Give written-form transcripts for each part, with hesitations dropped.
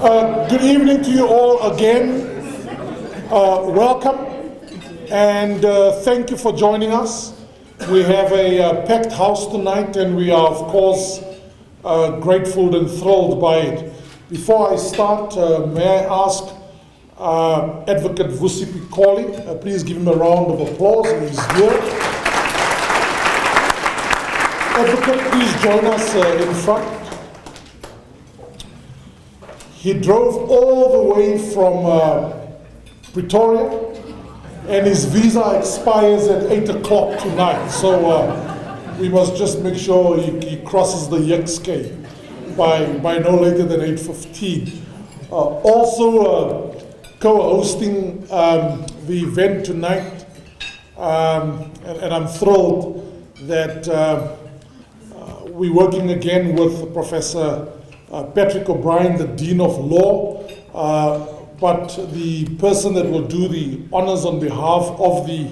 Good evening to you all again. Welcome and thank you for joining us. We have a packed house tonight and we are of course grateful and thrilled by it. Before I start, may I ask Advocate Vusi Pikoli, please give him a round of applause. He's here. Advocate, please join us in front. He drove all the way from Pretoria, and his visa expires at 8 o'clock tonight. So we must just make sure he crosses the Yexke by no later than 8:15. Also co-hosting the event tonight, and I'm thrilled that we're working again with Professor Patrick O'Brien, the Dean of Law, but the person that will do the honors on behalf of the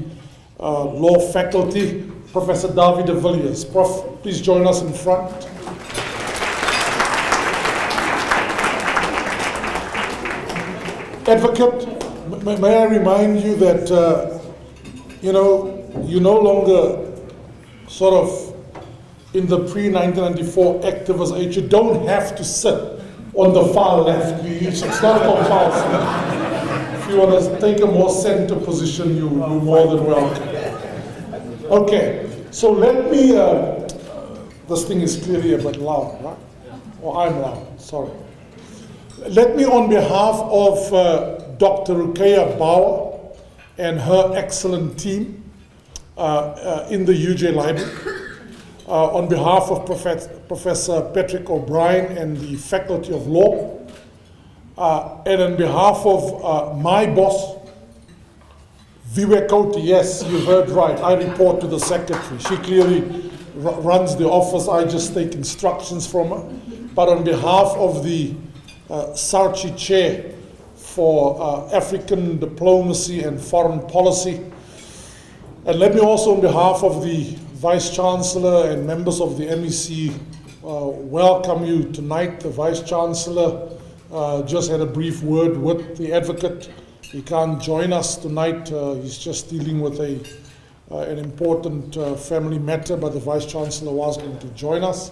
law faculty, Professor David de Villiers. Prof, please join us in front. Advocate, may I remind you that, you're no longer sort of in the pre-1994 activist age. You don't have to sit on the far left. It's not compulsory. If you want to take a more center position, you're more than welcome. Okay, so let me, this thing is clearly a bit loud, right? Or I'm loud, sorry. Let me, on behalf of Dr. Rukeya Bauer and her excellent team in the UJ Library, on behalf of Professor Patrick O'Brien and the Faculty of Law, and on behalf of my boss, Viwekoti, yes, you heard right, I report to the secretary. She clearly runs the office, I just take instructions from her. But on behalf of the Sarchi Chair for African Diplomacy and Foreign Policy, and let me also on behalf of the Vice Chancellor and members of the MEC welcome you tonight. The Vice Chancellor just had a brief word with the advocate. He can't join us tonight. He's just dealing with an important family matter, but the Vice Chancellor was going to join us.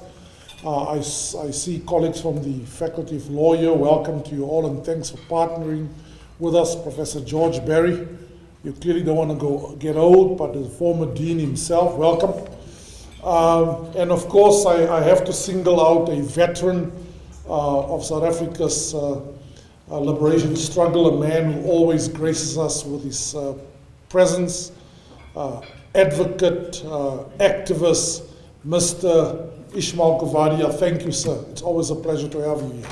I see colleagues from the Faculty of Law here. Welcome to you all and thanks for partnering with us. Professor George Berry. You clearly don't want to get old, but the former dean himself, welcome. And of course, I have to single out a veteran of South Africa's liberation struggle, a man who always graces us with his presence, advocate, activist, Mr. Ishmael Kovadia. Thank you, sir. It's always a pleasure to have you here.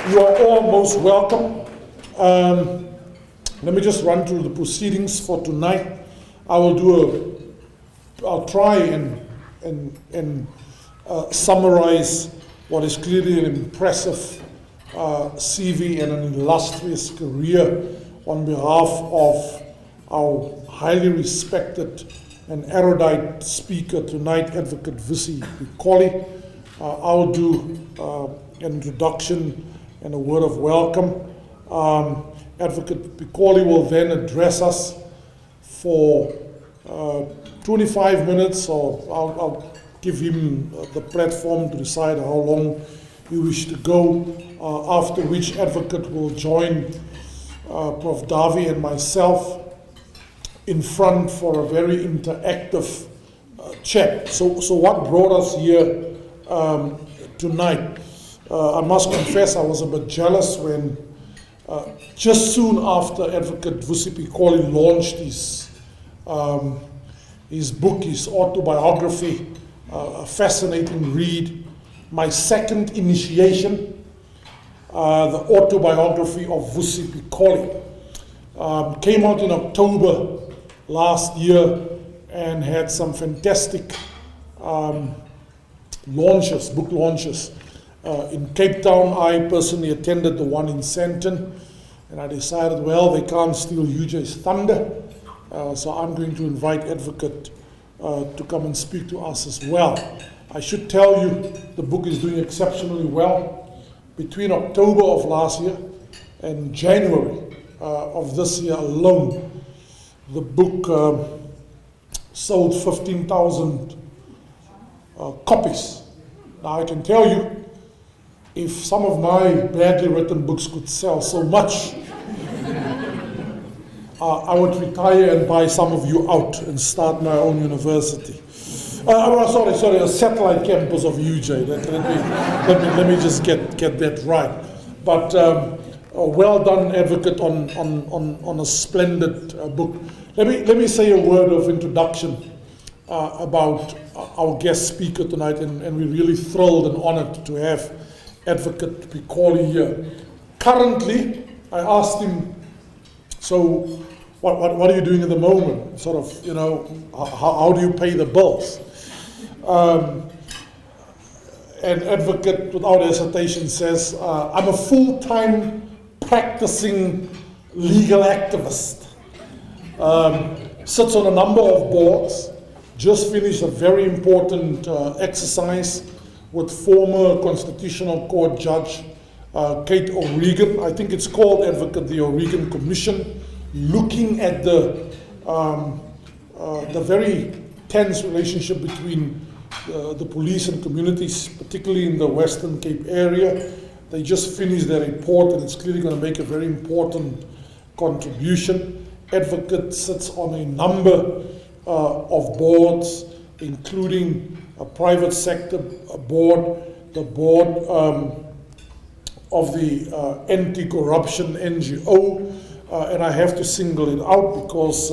You are all most welcome. Let me just run through the proceedings for tonight. I'll try and summarize what is clearly an impressive CV and an illustrious career on behalf of our highly respected and erudite speaker tonight, Advocate Vusi Pikoli. I'll do an introduction and a word of welcome. Advocate Pikoli will then address us for 25 minutes, or I'll give him the platform to decide how long you wish to go, after which Advocate will join Prof. Davi and myself in front for a very interactive chat. So what brought us here tonight? I must confess I was a bit jealous when just soon after Advocate Vusi Pikoli launched his book, his autobiography, a fascinating read, my second initiation, the autobiography of Vusi Pikoli, came out in October last year and had some fantastic book launches. In Cape Town, I personally attended the one in Sandton, and I decided, well, they can't steal UJ's thunder, so I'm going to invite Advocate to come and speak to us as well. I should tell you the book is doing exceptionally well. Between October of last year and January of this year alone, the book sold 15,000 copies. Now I can tell you, if some of my badly written books could sell so much, I would retire and buy some of you out and start my own university. Sorry, a satellite campus of UJ. Let me just get that right. But well done, Advocate, on a splendid book. Let me say a word of introduction about our guest speaker tonight, and we're really thrilled and honored to have Advocate Pikoli here. Currently, I asked him, so what are you doing at the moment? Sort of, you know, how do you pay the bills? And Advocate, without hesitation, says, I'm a full-time practicing legal activist. Sits on a number of boards, just finished a very important exercise with former Constitutional Court Judge Kate O'Regan. I think it's called, Advocate, the O'Regan Commission, looking at the very tense relationship between the police and communities, particularly in the Western Cape area. They just finished their report, and it's clearly going to make a very important contribution. Advocate sits on a number of boards, including a private sector board, the board of the anti-corruption NGO, and I have to single it out because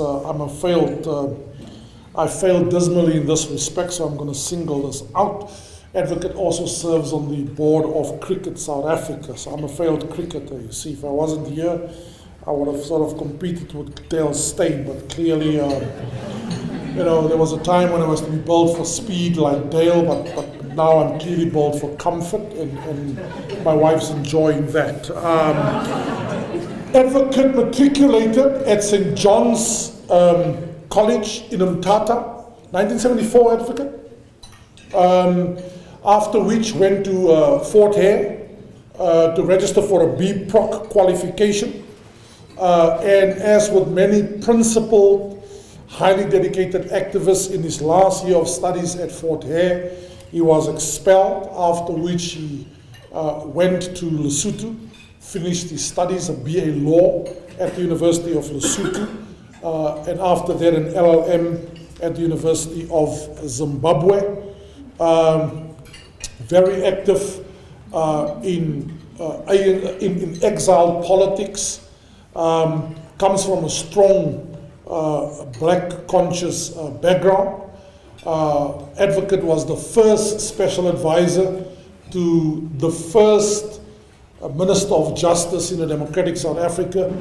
I failed dismally in this respect, so I'm going to single this out. Advocate also serves on the board of Cricket South Africa, so I'm a failed cricketer. You see, if I wasn't here, I would have sort of competed with Dale Steyn, but clearly, you know, there was a time when I was to be built for speed like Dale, but now I'm clearly built for comfort, and my wife's enjoying that. Advocate matriculated at St. John's College in Umtata, 1974, Advocate. After which went to Fort Hare to register for a B-Proc qualification. And as with many principled, highly dedicated activists, in his last year of studies at Fort Hare, he was expelled, after which he went to Lesotho, finished his studies of BA Law at the University of Lesotho, and after that an LLM at the University of Zimbabwe. Very active in exile politics, comes from a strong black conscious background. Advocate was the first special advisor to the first Minister of Justice in a democratic South Africa,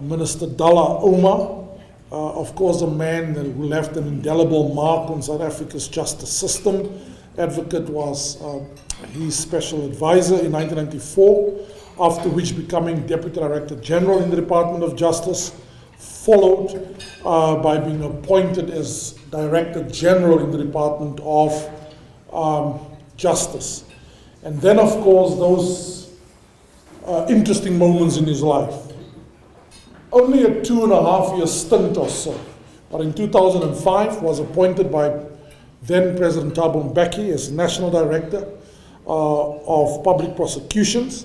Minister Dalla Oma. Of course, a man who left an indelible mark on South Africa's justice system. Advocate was his special advisor in 1994, after which becoming Deputy Director General in the Department of Justice, followed by being appointed as Director General in the Department of Justice. And then, of course, those interesting moments in his life. Only a 2.5-year stint or so, but in 2005 was appointed by then President Thabo Mbeki as National Director of Public Prosecutions,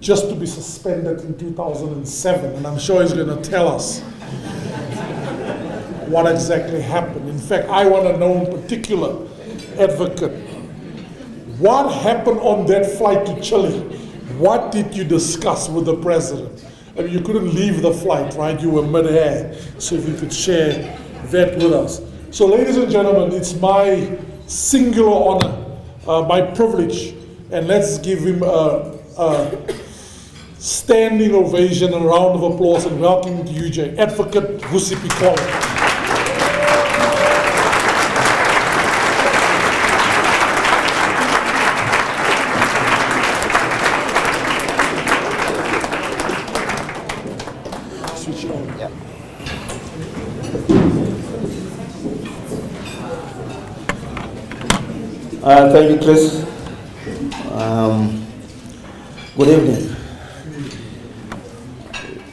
just to be suspended in 2007, and I'm sure he's going to tell us what exactly happened. In fact, I want to know in particular, Advocate, what happened on that flight to Chile? What did you discuss with the President? I mean, you couldn't leave the flight, right? You were mid-air, so if you could share that with us. So, ladies and gentlemen, it's my singular honor, my privilege, and let's give him a standing ovation and a round of applause and welcome to UJ, Advocate Vusi Pikoli. Thank you, Chris. Good evening.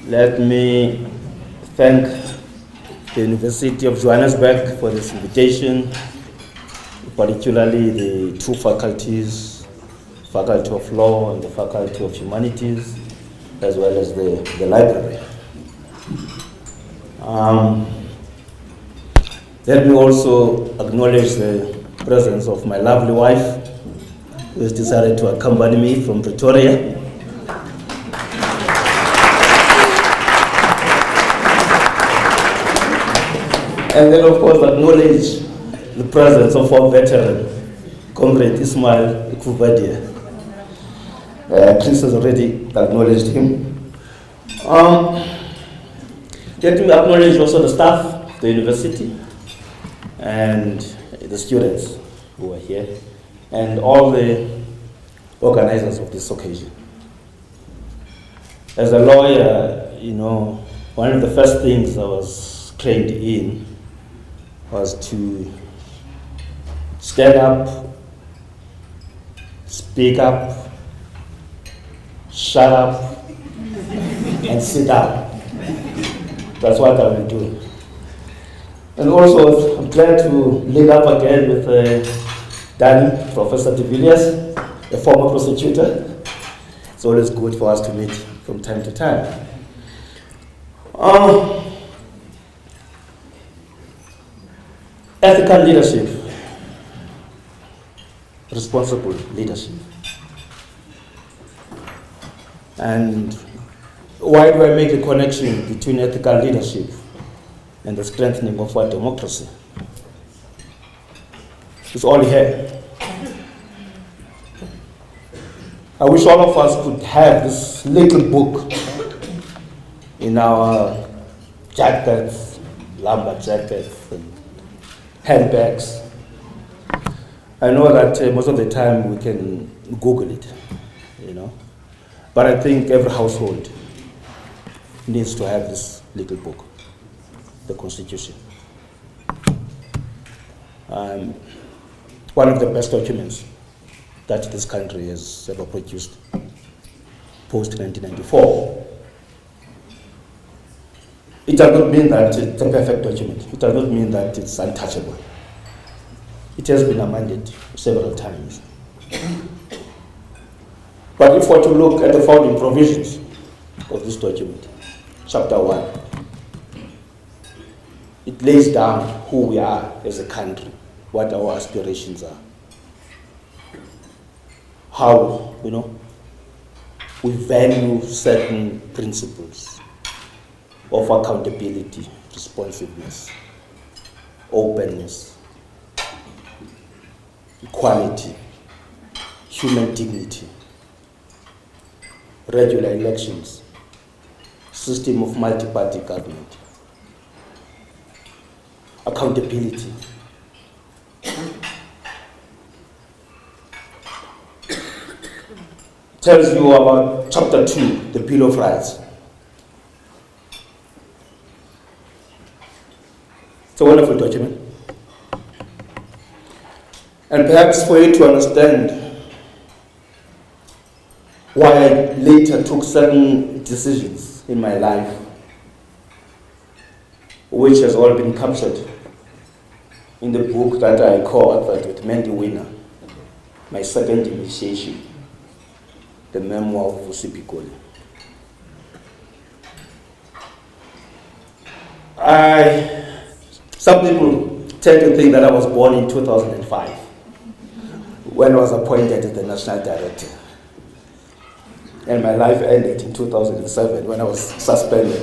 Let me thank the University of Johannesburg for this invitation, particularly the two faculties, Faculty of Law and the Faculty of Humanities, as well as the library. Let me also acknowledge the presence of my lovely wife, who has decided to accompany me from Pretoria. And then, of course, acknowledge the presence of our veteran, Comrade Ismail Kuvadia. Chris has already acknowledged him. Let me acknowledge also the staff of the university and the students who are here, and all the organizers of this occasion. As a lawyer, one of the first things I was trained in was to stand up, speak up, shut up, and sit down. That's what I will do. And also, I'm glad to link up again with Danny, Professor de Villiers, a former prosecutor. It's always good for us to meet from time to time. Ethical leadership, responsible leadership. And why do I make the connection between ethical leadership and the strengthening of our democracy? It's all here. I wish all of us could have this little book in our jackets, lumber jackets, and handbags. I know that most of the time we can Google it, but I think every household needs to have this little book, the Constitution. One of the best documents that this country has ever produced, post-1994. It does not mean that it's a perfect document. It does not mean that it's untouchable. It has been amended several times. But if we're to look at the founding provisions of this document, Chapter 1, it lays down who we are as a country, what our aspirations are, how, we value certain principles of accountability, responsiveness, openness, equality, human dignity, regular elections, system of multi-party government, accountability. Tells you about Chapter 2, the Bill of Rights. It's a wonderful document. And perhaps for you to understand why I later took certain decisions in my life, which has all been captured in the book that I co-authored with Mandy Winner, my second initiation, the memoir of Vusi Pikoli. Some people tend to think that I was born in 2005 when I was appointed as the national director. And my life ended in 2007 when I was suspended.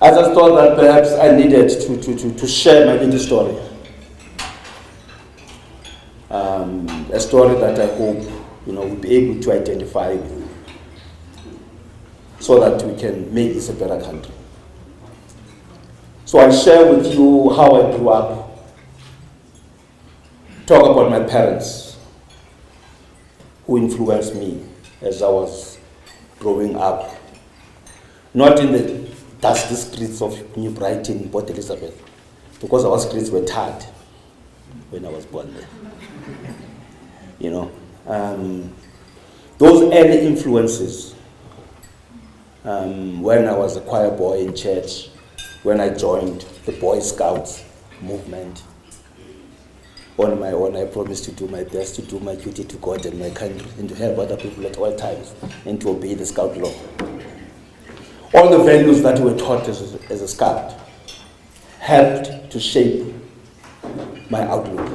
I just thought that perhaps I needed to share my little story. A story that I hope we'll be able to identify with, so that we can make this a better country. So I'll share with you how I grew up, talk about my parents who influenced me as I was growing up, not in the dusty streets of New Brighton, Port Elizabeth, because our streets were tarred. when I was born there. You know, those early influences, when I was a choir boy in church, when I joined the Boy Scouts movement, on my own, I promised to do my best to do my duty to God and my country and to help other people at all times and to obey the Scout law. All the values that we were taught as a Scout helped to shape my outlook.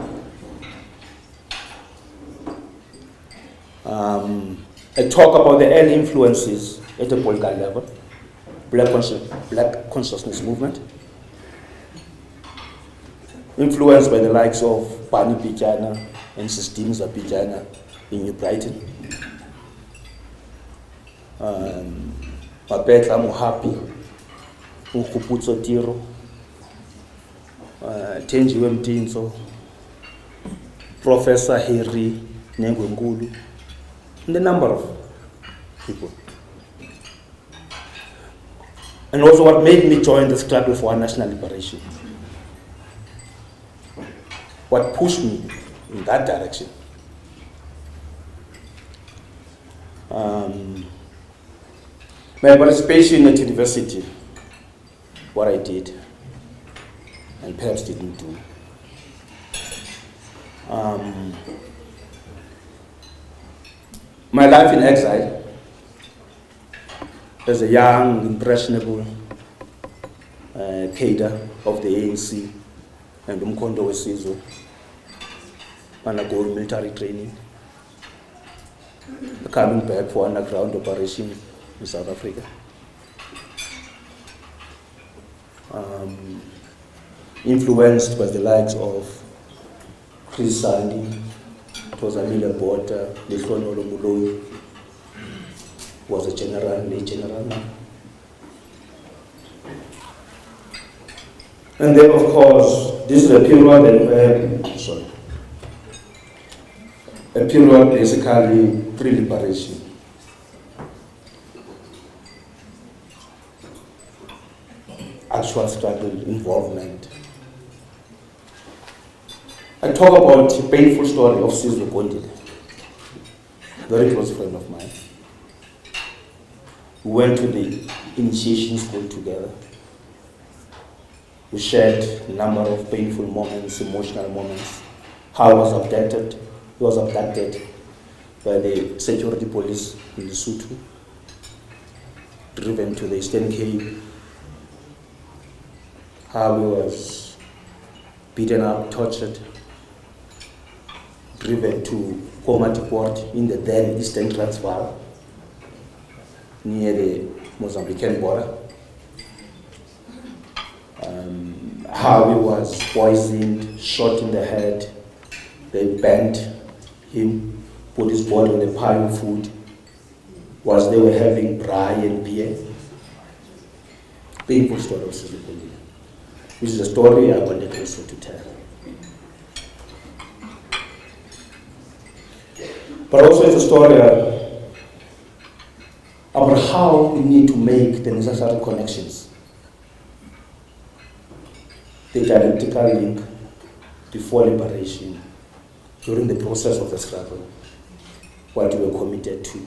I talk about the early influences at the political level, Black consciousness movement, influenced by the likes of Bani Bijana and Sistines of Bijana in New Brighton. Mapetla Muhapi, Ukuputso Tiro, Tenjiwe Mtinso, Professor Harry Nengwengulu, and a number of people. And also what made me join the struggle for our national liberation. What pushed me in that direction. My participation at university, what I did, and perhaps didn't do. My life in exile, as a young, impressionable cadre of the ANC and Umkhonto weSizwe, undergoing military training, coming back for underground operation in South Africa. Influenced by the likes of Chris Sandy, Amelia Bota, Lihlonolo Muloi, was a general, late general now. And then, of course, this is a period a period basically pre-liberation. Actual struggle, involvement. I talk about a painful story of Sizwe Gondile, very close friend of mine. We went to the initiation school together. We shared a number of painful moments, emotional moments. How I was abducted. He was abducted by the security police in Lesotho, driven to the Eastern Cape. How he was beaten up, tortured, driven to Komati Port in the then Eastern Transvaal, near the Mozambican border. How he was poisoned, shot in the head. They bent him, put his body on a pile of food, whilst they were having braai and beer. Painful story of Sizwe Gondile, which is a story I wanted also to tell. But also it's a story about how we need to make the necessary connections. The dialectical link before liberation, during the process of the struggle, what we were committed to,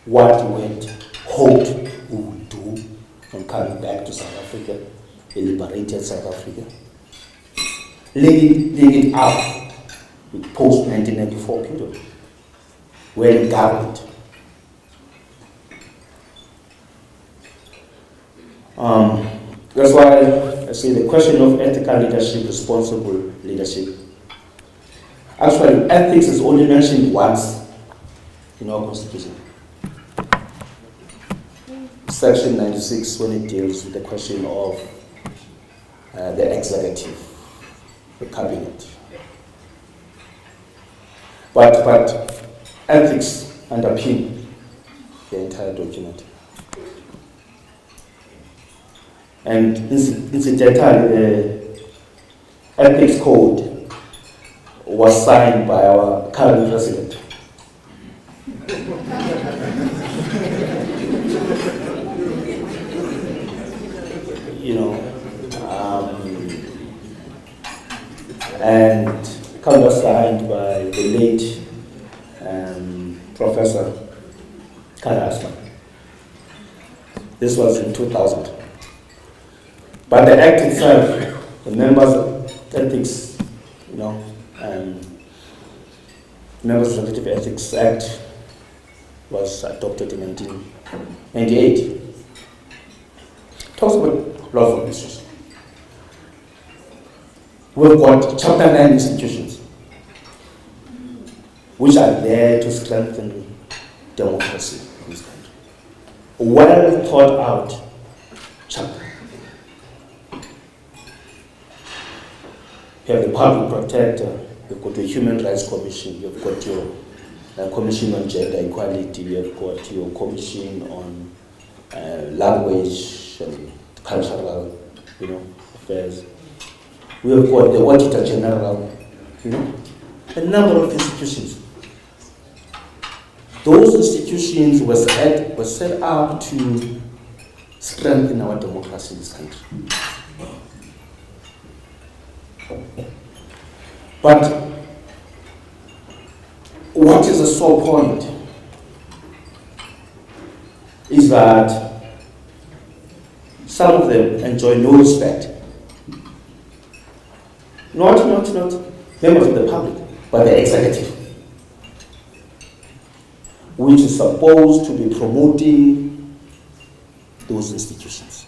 what we had hoped we would do on coming back to South Africa, a liberated South Africa, linking it up with post-1994 period, where the government that's why I say the question of ethical leadership, responsible leadership. Actually, ethics is only mentioned once in our constitution. Section 96, when it deals with the question of the executive, the cabinet. But ethics underpin the entire document. And incidentally, the ethics code was signed by our current president. You know, and countersigned by the late Professor Karasma. This was in 2000. But the act itself, the members' ethics, Members Executive Ethics Act was adopted in 1998. Talks about lawful issues. We've got Chapter 9 institutions which are there to strengthen democracy in this country. A well thought out chapter. You have the public protector, you've got the Human Rights Commission, you've got your Commission on Gender Equality, you've got your Commission on Language and Cultural affairs. We have got the Auditor General, a number of institutions. Those institutions were set up to strengthen our democracy in this country. But what is the sore point is that some of them enjoy no respect. Not members of the public, but the executive, which is supposed to be promoting those institutions.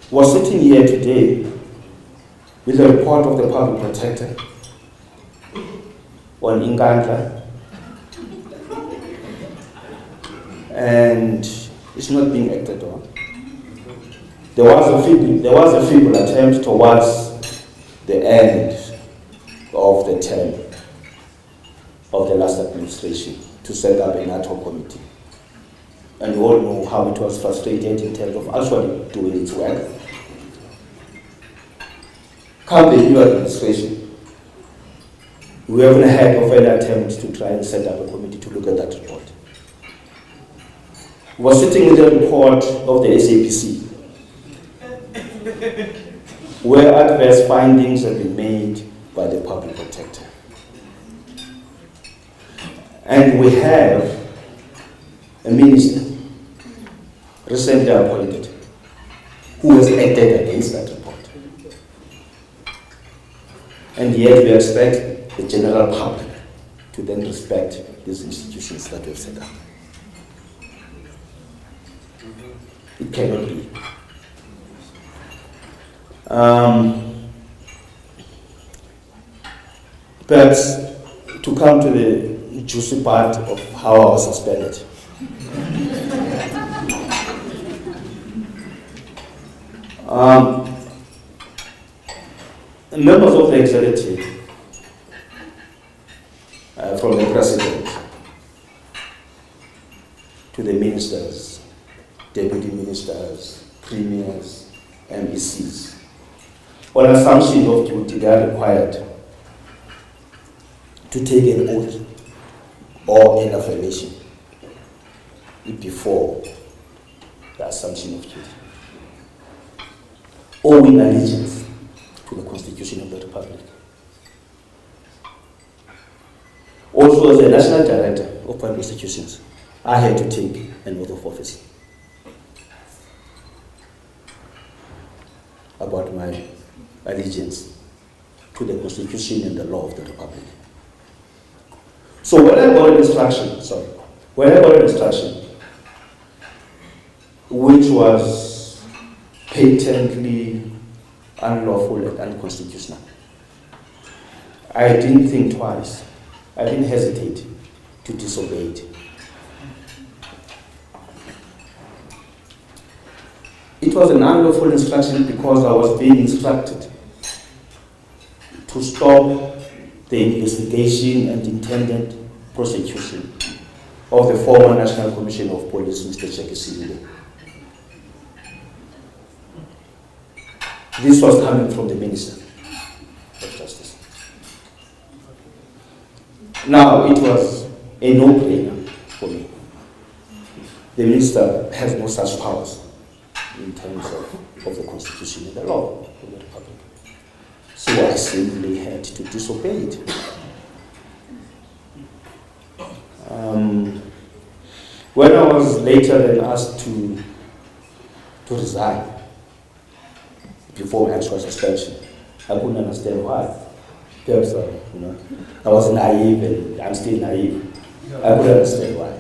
We're sitting here today with a report of the public protector on Ingandla, and it's not being acted on. There was a feeble attempt towards the end of the term of the last administration to set up an ad hoc committee. And we all know how it was frustrated in terms of actually doing its work. Come the new administration, we haven't had of any attempt to try and set up a committee to look at that report. We were sitting with the report of the SAPC, where adverse findings have been made by the public protector. And we have a minister recently appointed who has acted against that report. And yet we expect the general public to then respect these institutions that we've set up. It cannot be. Perhaps to come to the juicy part of how I was suspended. Members of the executive, from the president to the ministers, deputy ministers, premiers, MECs, on assumption of duty, they are required to take an oath or an affirmation before the assumption of duty, owing allegiance to the Constitution of the Republic. Also, as the National Director of Public Institutions, I had to take an oath of office about my allegiance to the Constitution and the law of the Republic. So when I got an instruction, which was patently unlawful and unconstitutional, I didn't think twice. I didn't hesitate to disobey it. It was an unlawful instruction because I was being instructed to stop the investigation and intended prosecution of the former National Commissioner of Police, Mr. Chekisile. This was coming from the Minister of Justice. Now, it was a no-brainer for me. The Minister has no such powers. in terms of the Constitution and the law of the Republic. So I simply had to disobey it. When I was later then asked to resign before my actual suspension, I couldn't understand why. Perhaps, I was naive and I'm still naive. I couldn't understand why.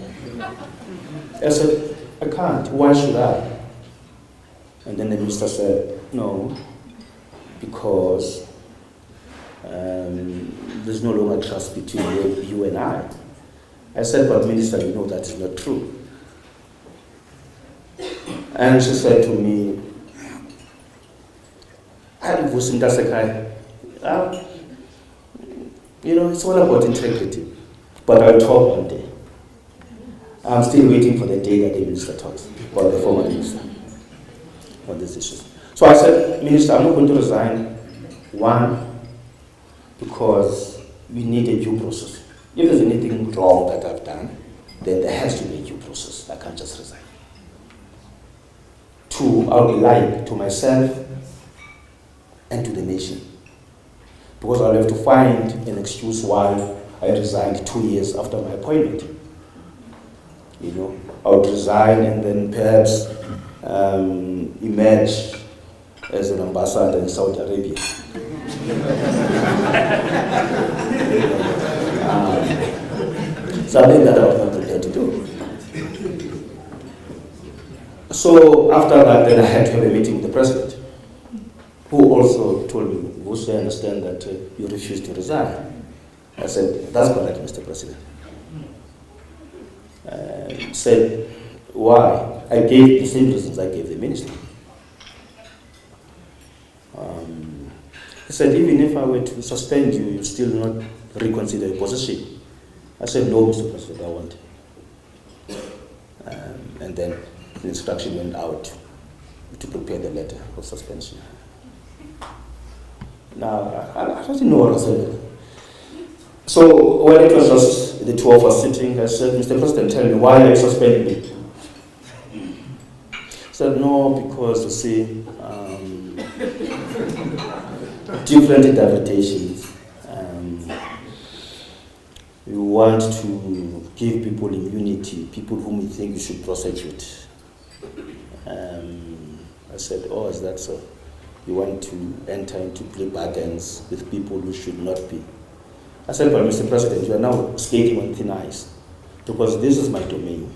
I said, I can't. Why should I? And then the minister said, no, because there's no longer trust between you and I. I said, but minister, you know that is not true. And she said to me, Vusi, it's all about integrity. But I'll talk one day. I'm still waiting for the day that the minister talks, or the former minister, on these issues. So I said, Minister, I'm not going to resign. One, because we need a due process. If there's anything wrong that I've done, then there has to be a due process. I can't just resign. Two, I'll be lying to myself and to the nation. Because I'll have to find an excuse why I resigned 2 years after my appointment. I would resign and then perhaps emerge as an ambassador in Saudi Arabia. Something that I was not prepared to do. So after that, then I had to have a meeting with the president, who also told me, Vusi, I understand that you refused to resign. I said, that's correct, Mr. President. Said, why? I gave the same reasons I gave the minister. He said, even if I were to suspend you, you still not reconsider your position. I said, no, Mr. President, I won't. And then the instruction went out to prepare the letter of suspension. Now, I don't know what I said. So when it was just the two of us sitting, I said, Mr. President, tell me, why are you suspending me? He said, no, because you see, different interpretations. We want to give people immunity, people whom we think we should prosecute. I said, oh, is that so? You want to enter into plea bargains with people who should not be. I said, but Mr. President, you are now skating on thin ice, because this is my domain.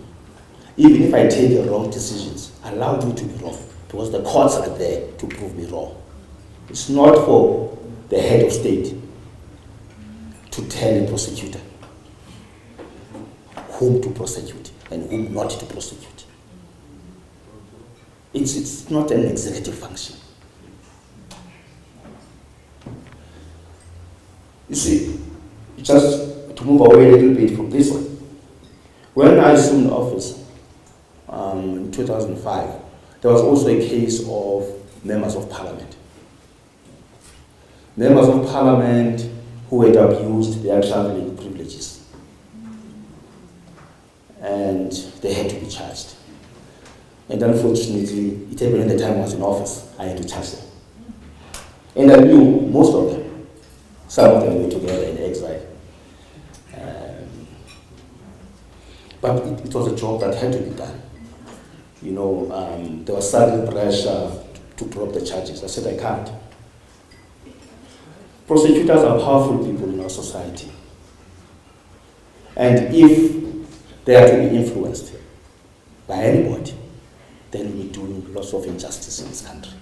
Even if I take the wrong decisions, allow me to be wrong, because the courts are there to prove me wrong. It's not for the head of state to tell a prosecutor whom to prosecute and whom not to prosecute. It's not an executive function. You see, just to move away a little bit from this one, when I assumed office in 2005, there was also a case of members of parliament. Members of parliament who had abused their traveling privileges. And they had to be charged. And unfortunately, it happened when the time I was in office, I had to charge them. And I knew most of them. Some of them were together in exile. But it was a job that had to be done. There was sudden pressure to drop the charges. I said, I can't. Prosecutors are powerful people in our society. And if they are to be influenced by anybody, then we're doing lots of injustice in this country.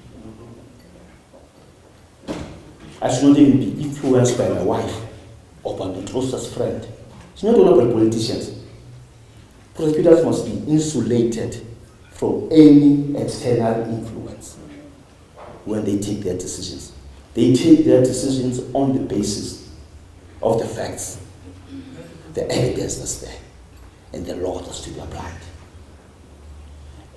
I should not even be influenced by my wife or by my closest friend. It's not all about politicians. Prosecutors must be insulated from any external influence when they take their decisions. They take their decisions on the basis of the facts, the evidence that's there, and the law that's to be applied.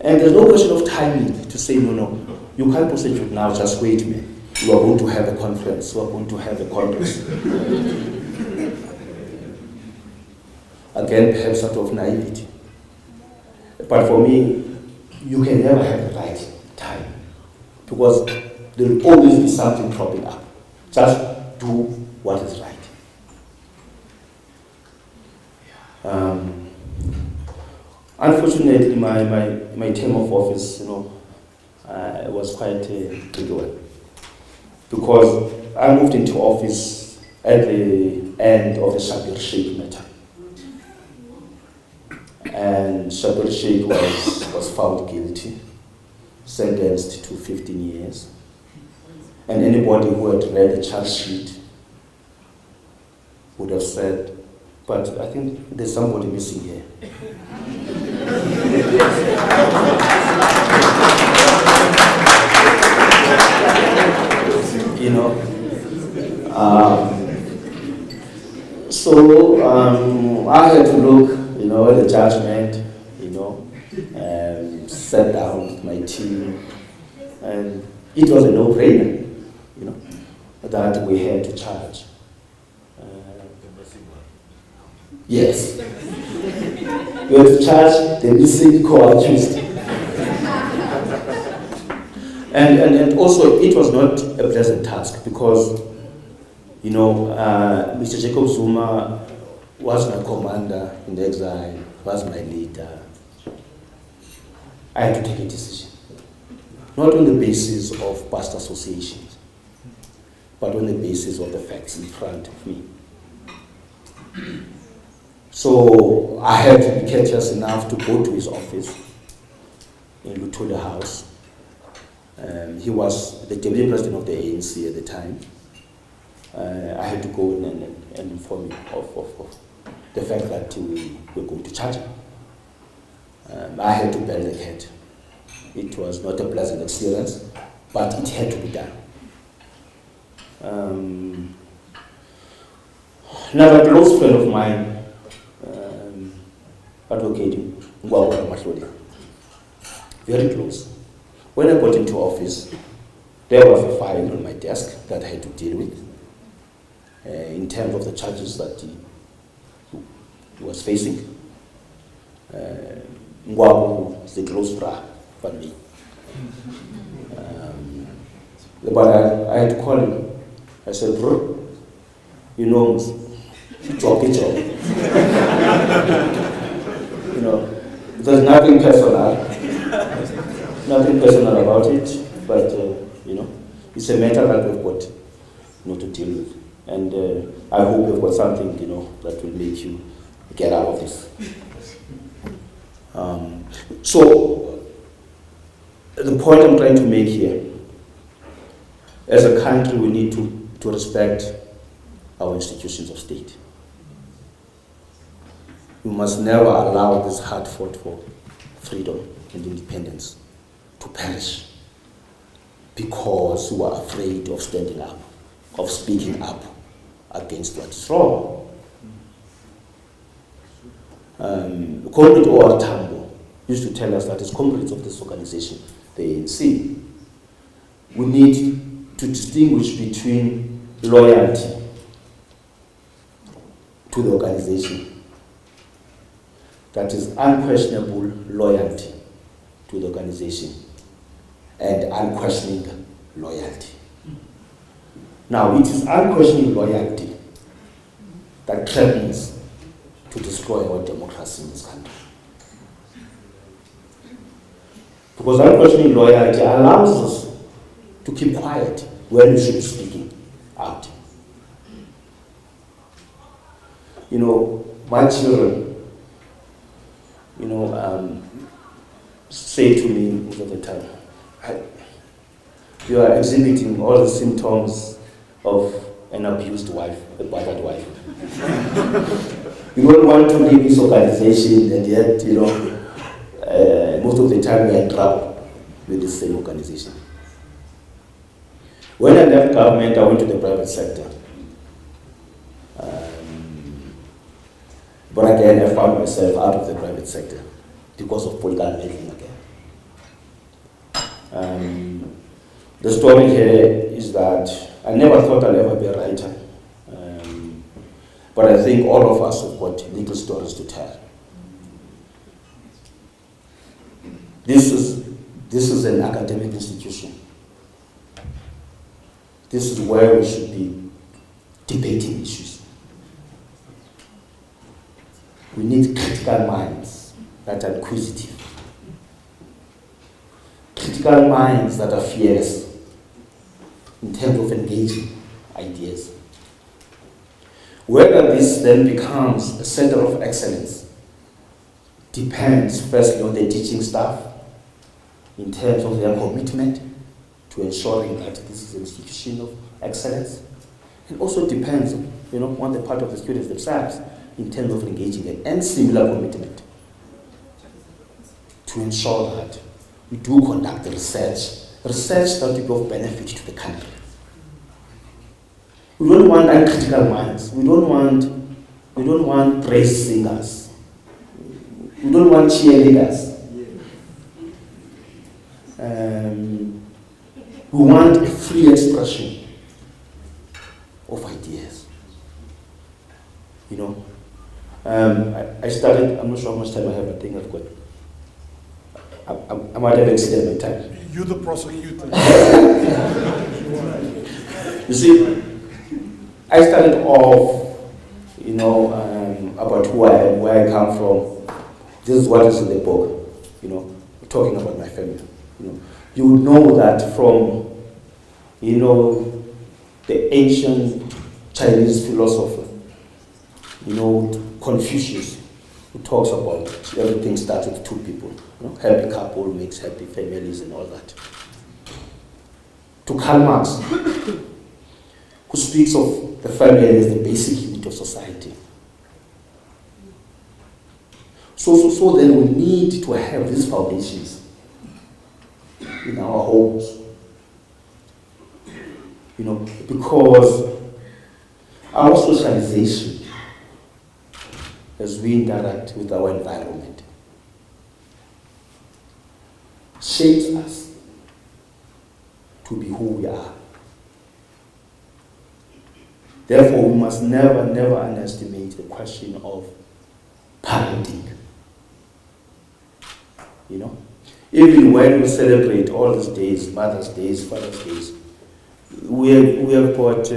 And there's no question of timing to say, no, you can't prosecute now, just wait a minute. We are going to have a conference, we are going to have a congress. Again, perhaps out of naivety. But for me, you can never have the right because there will always be something cropping up. Just do what is right. Unfortunately, my term of office, was quite a big one, because I moved into office at the end of the Shabir Sheikh matter. And Shabir Sheikh was found guilty, sentenced to 15 years. And anybody who had read the charge sheet would have said, but I think there's somebody missing here. So I had to look, at the judgment, sat down with my team, and it was a no-brainer, that we had to charge. Yes. We had to charge the missing co-accused. And also, it was not a pleasant task because, Mr. Jacob Zuma was my commander in the exile, was my leader. I had to take a decision, not on the basis of past associations, but on the basis of the facts in front of me. So I had to be courteous enough to go to his office in Luthuli House. He was the deputy president of the ANC at the time. I had to go and inform him of the fact that we were going to charge him. I had to bend the head. It was not a pleasant experience, but it had to be done. Another close friend of mine, Advocate Ngwawala Mahlodi, very close. When I got into office, there was a file on my desk that I had to deal with in terms of the charges that he was facing. Ngwawu is a close brother for me. But I had to call him. I said, bro, job. There's nothing personal about it, but it's a matter that we've got to deal with. And I hope we've got something that will make you get out of this. So the point I'm trying to make here, as a country, we need to respect our institutions of state. We must never allow this hard fought for freedom and independence to perish because we are afraid of standing up, of speaking up against what is wrong. Comrade O.R. Tambo used to tell us that as comrades of this organization, the ANC, we need to distinguish between loyalty to the organization, that is unquestionable loyalty to the organization, and unquestioning loyalty. Now, it is unquestioning loyalty that threatens to destroy our democracy in this country. Because unquestioning loyalty allows us to keep quiet when we should be speaking out. My children, say to me most of the time, you are exhibiting all the symptoms of an abused wife, a battered wife. You don't want to leave this organization, and yet, most of the time we are in trouble with the same organization. When I left government, I went to the private sector. But again, I found myself out of the private sector because of political meddling again. The story here is that I never thought I'd ever be a writer. But I think all of us have got legal stories to tell. This is an academic institution. this is where we should be debating issues. We need critical minds that are inquisitive, critical minds that are fearless in terms of engaging ideas. Whether this then becomes a center of excellence depends firstly on the teaching staff in terms of their commitment to ensuring that this is an institution of excellence. It also depends, on the part of the students themselves in terms of engaging them, and similar commitment to ensure that we do conduct the research that will be of benefit to the country. We don't want uncritical minds. We don't want praise singers. We don't want cheerleaders. We want a free expression of ideas. I started, I'm not sure how much time I have, I think I've got, I might have extended my time. You're the prosecutor. You see, I started off, about who I am, where I come from. This is what is in the book, talking about my family. You would know that from, the ancient Chinese philosopher, Confucius, who talks about everything starts with two people. Happy couple makes happy families and all that. To Karl Marx, who speaks of the family as the basic unit of society. So then we need to have these foundations in our homes. Because our socialization, as we interact with our environment, shapes us to be who we are. Therefore, we must never underestimate the question of parenting. Even when we celebrate all these days, Mother's Days, Father's Days, we have got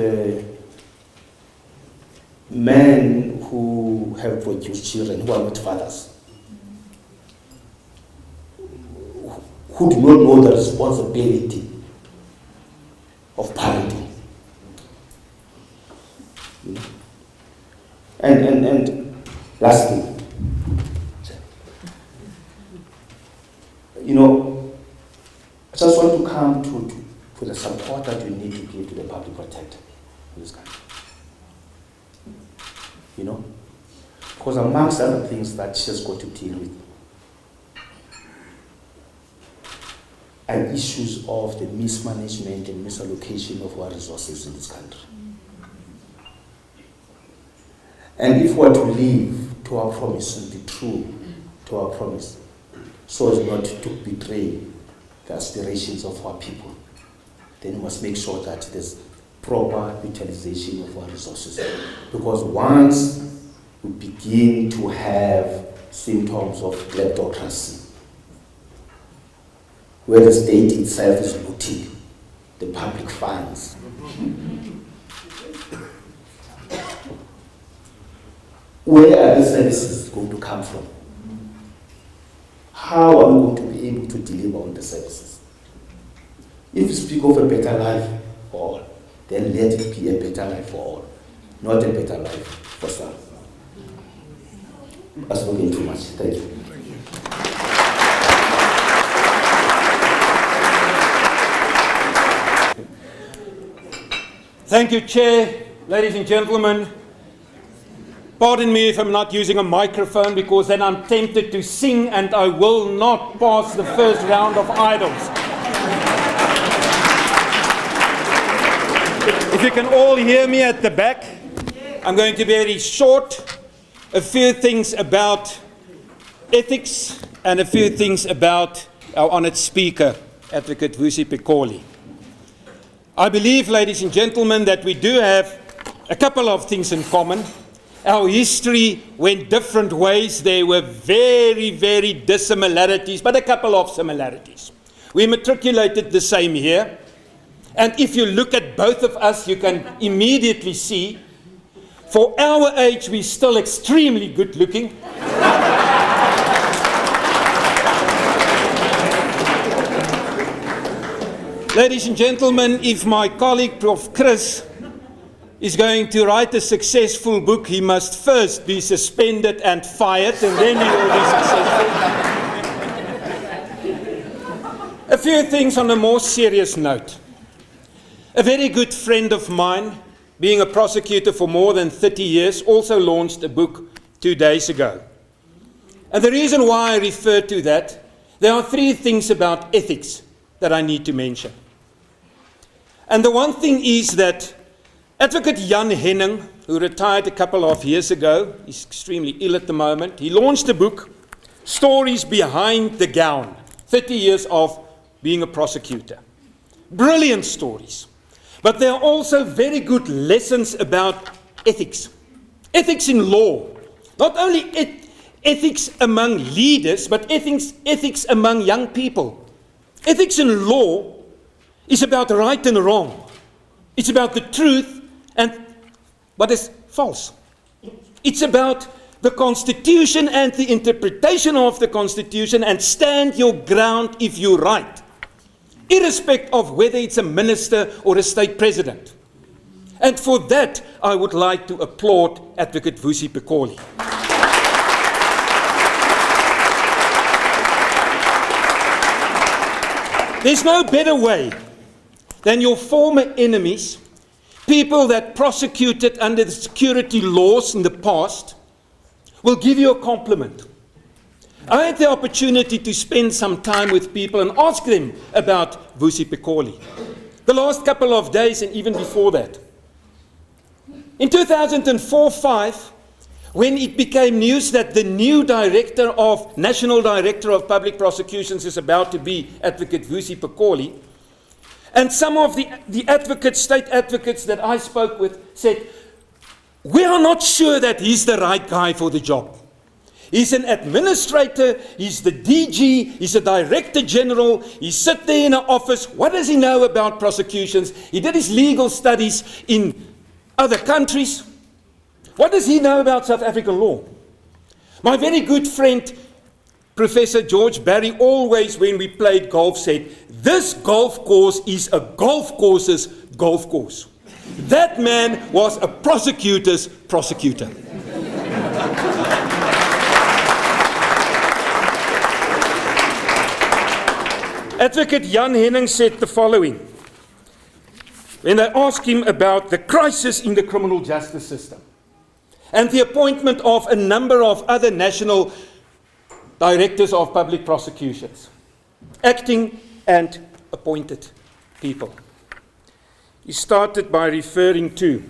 men who have produced children who are not fathers, who do not know the responsibility of parenting. And lastly, I just want to come to the support that you need to give to the public protector in this country. Because amongst other things that she has got to deal with are issues of the mismanagement and misallocation of our resources in this country. And if we are to live to our promise and be true to our promise, so as not to betray the aspirations of our people, then we must make sure that there's proper utilization of our resources. Because once we begin to have symptoms of kleptocracy, where the state itself is looting the public funds, where are the services going to come from? How are we going to be able to deliver on the services? If we speak of a better life for all, then let it be a better life for all, not a better life for some. I've spoken too much. Thank you. Thank you, Chair. Ladies and gentlemen, pardon me if I'm not using a microphone, because then I'm tempted to sing and I will not pass the first round of idols. If you can all hear me at the back, I'm going to be very short. A few things about ethics and a few things about our honoured speaker, Advocate Vusi Pikoli. I believe, ladies and gentlemen, that we do have a couple of things in common. Our history went different ways. There were very, very dissimilarities, but a couple of similarities. We matriculated the same year. And if you look at both of us, you can immediately see, for our age, we're still extremely good looking. Ladies and gentlemen, if my colleague, Prof. Chris, is going to write a successful book, he must first be suspended and fired, and then he will be successful. A few things on a more serious note. A very good friend of mine, being a prosecutor for more than 30 years, also launched a book 2 days ago. And the reason why I refer to that, there are 3 things about ethics that I need to mention. And the one thing is that Advocate Jan Henning, who retired a couple of years ago, he's extremely ill at the moment, he launched a book, Stories Behind the Gown, 30 years of being a prosecutor. Brilliant stories. But there are also very good lessons about ethics. Ethics in law. Not only ethics among leaders, but ethics among young people. Ethics in law is about right and wrong. It's about the truth and what is false. It's about the Constitution and the interpretation of the Constitution, and stand your ground if you're right, irrespective of whether it's a minister or a state president. And for that, I would like to applaud Advocate Vusi Pikoli. There's no better way than your former enemies, people that prosecuted under the security laws in the past, will give you a compliment. I had the opportunity to spend some time with people and ask them about Vusi Pikoli. The last couple of days and even before that. In 2004-05, when it became news that the new National Director of Public Prosecutions is about to be Advocate Vusi Pikoli, and some of the advocates, state advocates that I spoke with said, we are not sure that he's the right guy for the job. He's an administrator, he's the DG, he's a Director General, he sits there in an office. What does he know about prosecutions? He did his legal studies in other countries. What does he know about South African law? My very good friend, Professor George Barry, always when we played golf said, this golf course is a golf course's golf course. That man was a prosecutor's prosecutor. Advocate Jan Henning said the following when they asked him about the crisis in the criminal justice system and the appointment of a number of other national directors of public prosecutions, acting and appointed people. He started by referring to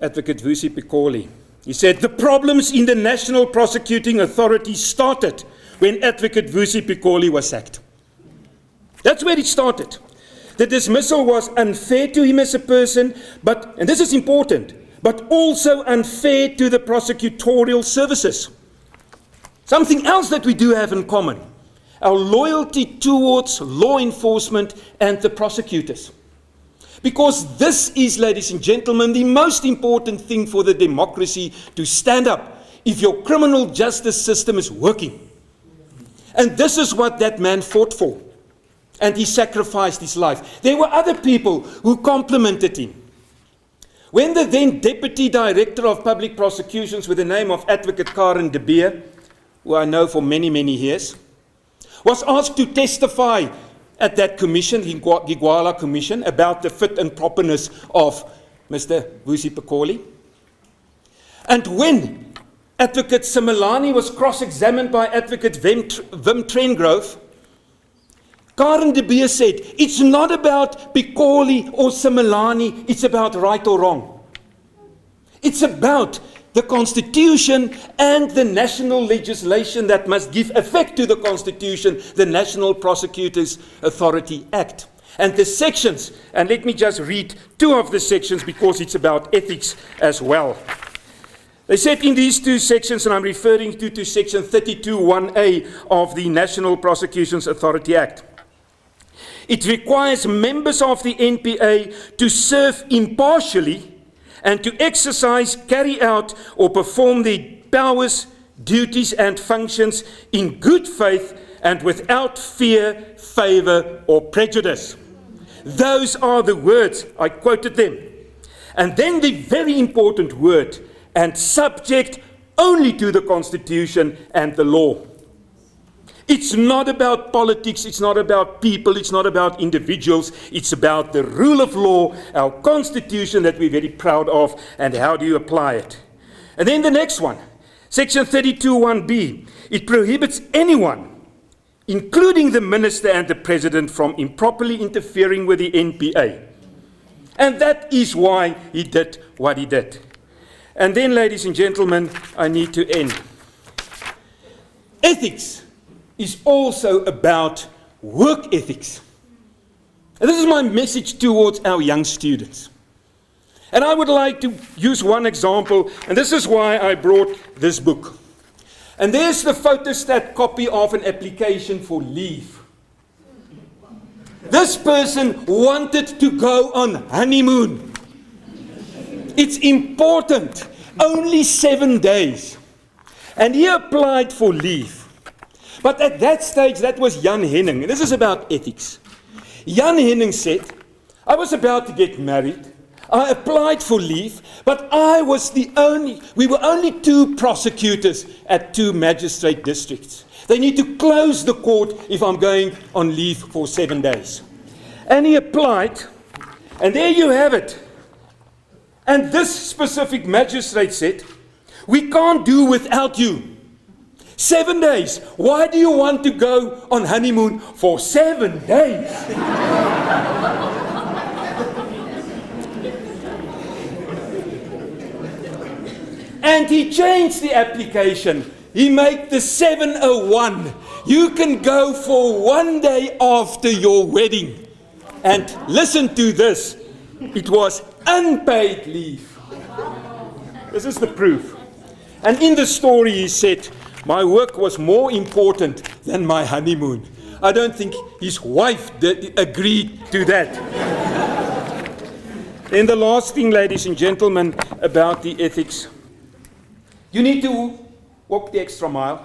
Advocate Vusi Pikoli. He said, the problems in the National Prosecuting Authority started when Advocate Vusi Pikoli was sacked. That's where it started. The dismissal was unfair to him as a person, but, and this is important, but also unfair to the prosecutorial services. Something else that we do have in common, our loyalty towards law enforcement and the prosecutors. Because this is, ladies and gentlemen, the most important thing for the democracy to stand up if your criminal justice system is working. And this is what that man fought for. And he sacrificed his life. There were other people who complimented him. When the then Deputy Director of Public Prosecutions with the name of Advocate Karen de Beer, who I know for many, many years, was asked to testify at that commission, the Gigwala Commission, about the fit and properness of Mr. Vusi Pikoli. And when Advocate Simelane was cross-examined by Advocate Wim Trengrove, Karen de Beer said, it's not about Pikoli or Simelane, it's about right or wrong. It's about the Constitution and the national legislation that must give effect to the Constitution, the National Prosecutors Authority Act. And the sections, and let me just read 2 of the sections because it's about ethics as well. They said in these 2 sections, and I'm referring to section 32(1)(a) of the National Prosecutions Authority Act. It requires members of the NPA to serve impartially and to exercise, carry out, or perform their powers, duties, and functions in good faith and without fear, favor, or prejudice. Those are the words, I quoted them. And then the very important word, and subject only to the Constitution and the law. It's not about politics, it's not about people, it's not about individuals, it's about the rule of law, our Constitution that we're very proud of, and how do you apply it. And then the next one, Section 32(1)(b), it prohibits anyone, including the minister and the president, from improperly interfering with the NPA. And that is why he did what he did. And then, ladies and gentlemen, I need to end. Ethics is also about work ethics. And this is my message towards our young students. And I would like to use one example, and this is why I brought this book. And there's the photostat copy of an application for leave. This person wanted to go on honeymoon. It's important, only 7 days. And he applied for leave. But at that stage, that was Jan Henning. And this is about ethics. Jan Henning said, I was about to get married. I applied for leave, but we were only 2 prosecutors at 2 magistrate districts. They need to close the court if I'm going on leave for 7 days. And he applied, and there you have it. And this specific magistrate said, we can't do without you. 7 days. Why do you want to go on honeymoon for 7 days? And he changed the application. He made the 701. You can go for 1 day after your wedding. And listen to this. It was unpaid leave. This is the proof. And in the story he said, my work was more important than my honeymoon. I don't think his wife agreed to that. And the last thing, ladies and gentlemen, about the ethics. You need to walk the extra mile.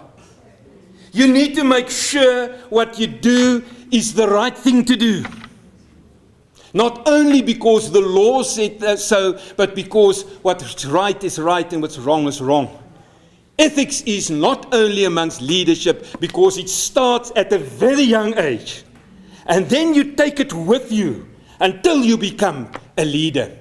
You need to make sure what you do is the right thing to do. Not only because the law said so, but because what's right is right and what's wrong is wrong. Ethics is not only amongst leadership because it starts at a very young age. And then you take it with you until you become a leader.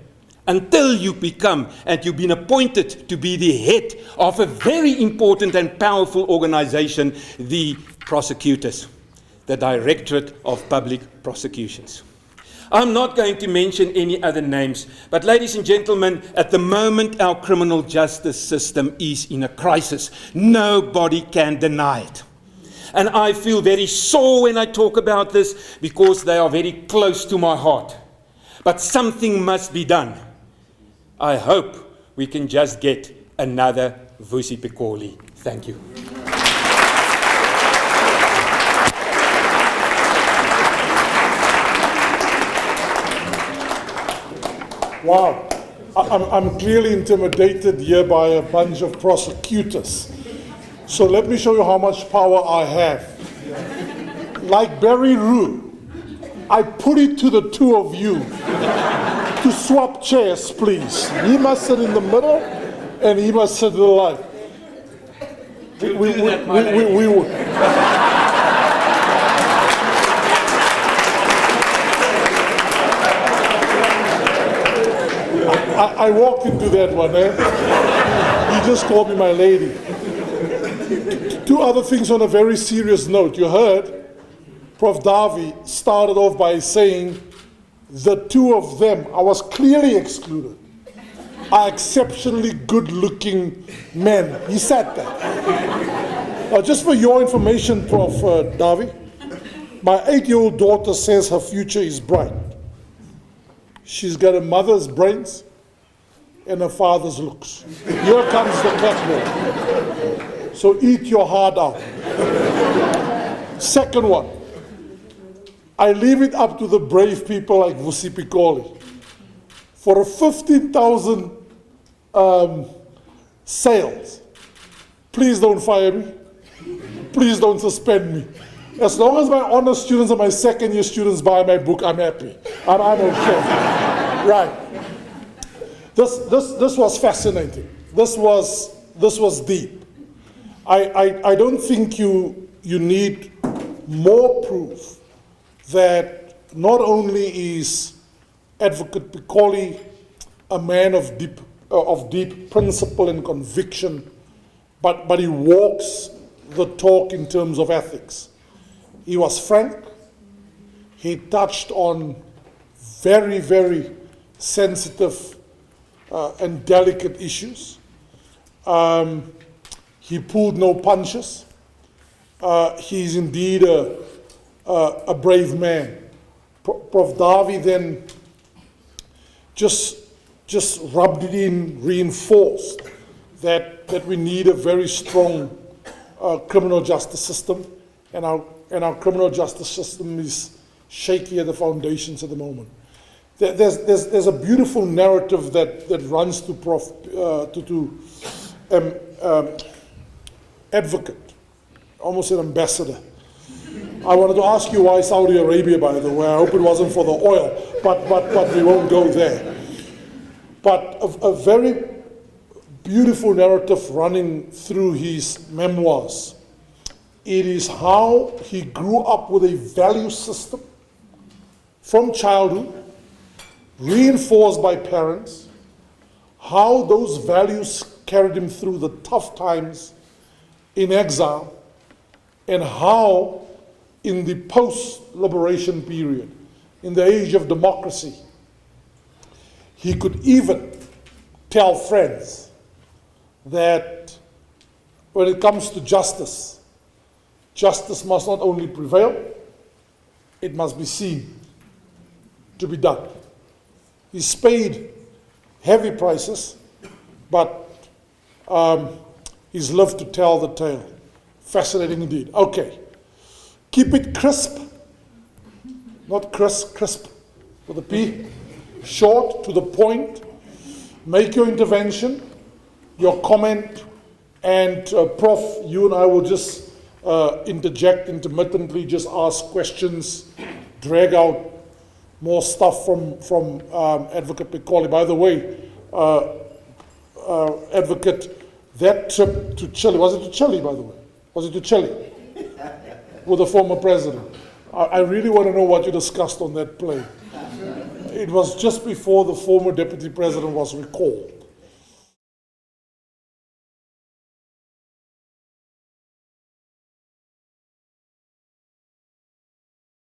Until you become, and you've been appointed to be the head of a very important and powerful organization, the prosecutors, the Directorate of Public Prosecutions. I'm not going to mention any other names, but ladies and gentlemen, at the moment our criminal justice system is in a crisis. Nobody can deny it. And I feel very sore when I talk about this because they are very close to my heart. But something must be done. I hope we can just get another Vusi Pikoli. Thank you. Wow. I'm clearly intimidated here by a bunch of prosecutors. So let me show you how much power I have. Like Barry Rue, I put it to the 2 of you to swap chairs, please. He must sit in the middle, and he must sit to the left. I walked into that one, eh? You just called me my lady. 2 other things on a very serious note. You heard Prof. Davi started off by saying the 2 of them, I was clearly excluded, are exceptionally good-looking men. He said that. Just for your information, Prof. Davi, my 8-year-old daughter says her future is bright. She's got a mother's brains and a father's looks. Here comes the blackmail. So eat your heart out. Second one, I leave it up to the brave people like Vusi Pikoli. For a 15,000 sales, please don't fire me. Please don't suspend me. As long as my honor students and my second year students buy my book, I'm happy. I'm okay. Right. This was fascinating. This was deep. I don't think you need more proof that not only is Advocate Pikoli a man of deep principle and conviction, but he walks the talk in terms of ethics. He was frank. He touched on very, very sensitive and delicate issues. He pulled no punches. He's indeed a brave man. Prof. Davi then just rubbed it in, reinforced that we need a very strong criminal justice system, and our criminal justice system is shaky at the foundations at the moment. There's a beautiful narrative that runs to Advocate, almost an ambassador. I wanted to ask you why Saudi Arabia, by the way. I hope it wasn't for the oil, but we won't go there. But a very beautiful narrative running through his memoirs. It is how he grew up with a value system from childhood, reinforced by parents, how those values carried him through the tough times in exile, and how in the post-liberation period, in the age of democracy, he could even tell friends that when it comes to justice, justice must not only prevail, it must be seen to be done. He's paid heavy prices, but he's lived to tell the tale. Fascinating indeed. Okay. Keep it crisp, not crisp with a P. Short, to the point. Make your intervention, your comment, and Prof, you and I will just interject intermittently, just ask questions, drag out more stuff from Advocate Pikoli. By the way, Advocate, that trip to Chile, was it to Chile, by the way? Was it to Chile? With the former president. I really want to know what you discussed on that plane. It was just before the former deputy president was recalled.